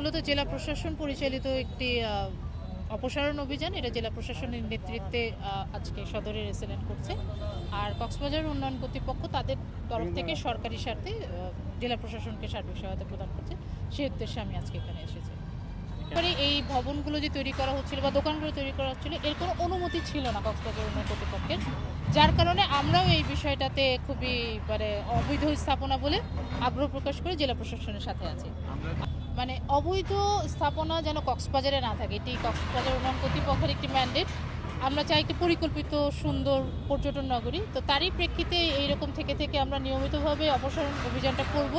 মূলত জেলা প্রশাসন পরিচালিত একটি অপসারণ অভিযান। এটা জেলা প্রশাসনের নেতৃত্বে আজকে সদরের এসএলএন করছে। আর কক্সবাজার উন্নয়ন কর্তৃপক্ষ তাদের তরফ থেকে সরকারি স্বার্থে জেলা প্রশাসনকে সার্বিক সহায়তা প্রদান করছে। সেই উদ্দেশ্যে আমি আজকে এখানে এসেছি। এই ভবনগুলো যে তৈরি করা হচ্ছিল বা দোকানগুলো তৈরি করা হচ্ছিল, এর কোনো অনুমতি ছিল না কক্সবাজার উন্নয়ন কর্তৃপক্ষের, যার কারণে আমরাও এই বিষয়টাতে খুবই অবৈধ স্থাপনা বলে আগ্রহ প্রকাশ করে জেলা প্রশাসনের সাথে আছি। অবৈধ স্থাপনা যেন কক্সবাজারে না থাকে, এটি কক্সবাজার উন্নয়ন কর্তৃপক্ষের একটি ম্যান্ডেট। আমরা চাই একটি পরিকল্পিত সুন্দর পর্যটন নগরী। তো তারই প্রেক্ষিতে এইরকম থেকে আমরা নিয়মিতভাবে অপসারণ অভিযানটা করব।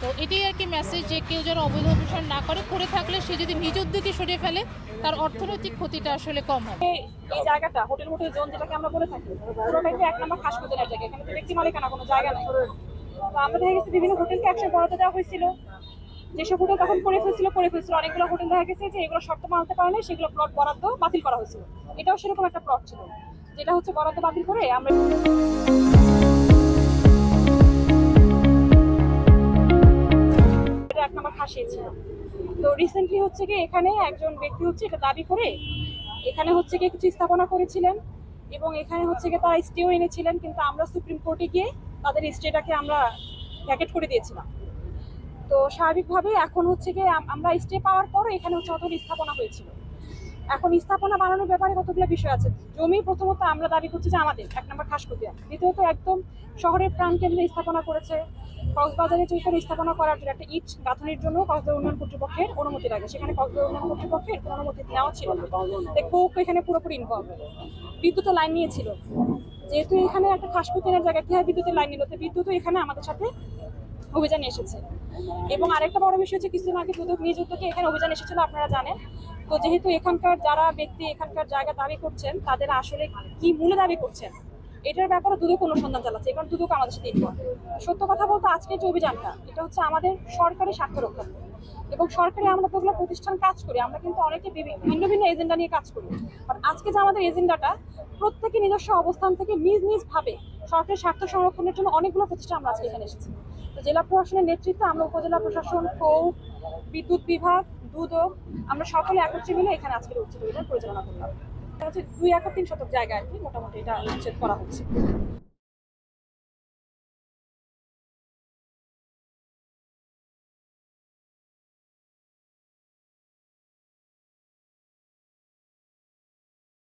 তো এটাই আর কি মেসেজ, যে কেউ যেন অবৈধ অপসারণ না করে থাকলে সে যদি নিজ উদ্যোগে সরিয়ে ফেলে তার অর্থনৈতিক ক্ষতিটা আসলে কম হবে। এই জায়গাটা হোটেল জোন যেটাকে আমরা বলে থাকি, পুরোটাই তো 1 নম্বর হাসপাতালের জায়গা। এখানে তো ব্যক্তি মালিকানা কোনো জায়গা নাই। তো আমরা দেখা গেছে বিভিন্ন হোটেলকে একসাথে বরাদ্দ দেওয়া হয়েছিল। যেসব হোটেল তখন করে ফেলছিল অনেকগুলো হোটেল দেখা গেছে যে এগুলো শর্ত মানতে পারে না, সেগুলো প্লট বরাদ্দ বাতিল করা হয়েছিল। এটাও সেরকম একটা প্লট ছিল, যেটা হচ্ছে বরাদ্দ বাতিল করে আমরা এটা 1 নম্বর ফাঁসিয়েছিলাম। তো রিসেন্টলি হচ্ছে কি এখানে একজন ব্যক্তি হচ্ছে এটা দাবি করে এখানে হচ্ছে কি কিছু স্থাপনা করেছিলেন, এবং এখানে হচ্ছে কি তারা স্টেও এনেছিলেন, কিন্তু আমরা সুপ্রিম কোর্টে গিয়ে তাদের স্টেটাকে আমরা ভ্যাকেট করে দিয়েছিলাম। তো স্বাভাবিকভাবে এখন হচ্ছে গিয়ে আমরা স্টে পাওয়ার পরও এখানে হচ্ছে অতগুলো স্থাপনা হয়েছিল। এখন স্থাপনা বানানোর ব্যাপারে কতগুলো বিষয় আছে। জমি প্রথমত আমরা দাবি করছি যে আমাদের 1 নম্বর খাসকুতিয়া, দ্বিতীয়ত একদম শহরের প্রাণকেন্দ্রে স্থাপনা করেছে। কক্সবাজারে যেখানে স্থাপনা করার জন্য একটা ইট গাঁথনির জন্য কক্সবাজার উন্নয়ন কর্তৃপক্ষের অনুমতি লাগে, সেখানে কক্সবাজার উন্নয়ন কর্তৃপক্ষের অনুমতি নেওয়া ছিল না। কোক এখানে পুরোপুরি ইনভলভ। বিদ্যুতের লাইন নিয়েছিল, যেহেতু এখানে একটা খাসকুতিয়ার জায়গা, কিভাবে বিদ্যুতের লাইন নিল, তো বিদ্যুৎও এখানে আমাদের সাথে অভিযান এসেছে। এবং আরেকটা বড় বিষয় হচ্ছে কিছুদিন আগে নিজ উদ্যোগে এখানে অভিযান এসেছিল, আপনারা জানেন। তো যেহেতু এখানকার যারা ব্যক্তি এখানকার জায়গা দাবি করছেন, তাদের আসলে কি মূল্যে দাবি করছেন এটার ব্যাপারে দুদক অনুসন্ধান চালাচ্ছে, এবং দুদক আমাদের সাথে ইনভলভ। সত্য কথা বলতে আজকে যে অভিযানটা, এটা হচ্ছে আমাদের সরকারি স্বার্থ রক্ষা, এবং সরকারি আমরা যেগুলো প্রতিষ্ঠান কাজ করি, আমরা কিন্তু অনেকে ভিন্ন ভিন্ন এজেন্ডা নিয়ে কাজ করি। বাট আজকে যে আমাদের এজেন্ডাটা, প্রত্যেকে নিজস্ব অবস্থান থেকে নিজ ভাবে সরকারি স্বার্থ সংরক্ষণের জন্য অনেকগুলো প্রতিষ্ঠান আমরা আজকে এখানে এসেছি। তো জেলা প্রশাসনের নেতৃত্বে আমরা উপজেলা প্রশাসন, কোর্ট, বিদ্যুৎ বিভাগ, দুদক, আমরা সকলে একত্রে মিলে এখানে আজকের উচ্ছেদ অভিযান পরিচালনা করলাম। এটা হচ্ছে 2 একর 3 শতক জায়গা আর কি, মোটামুটি এটা উচ্ছেদ করা হচ্ছে।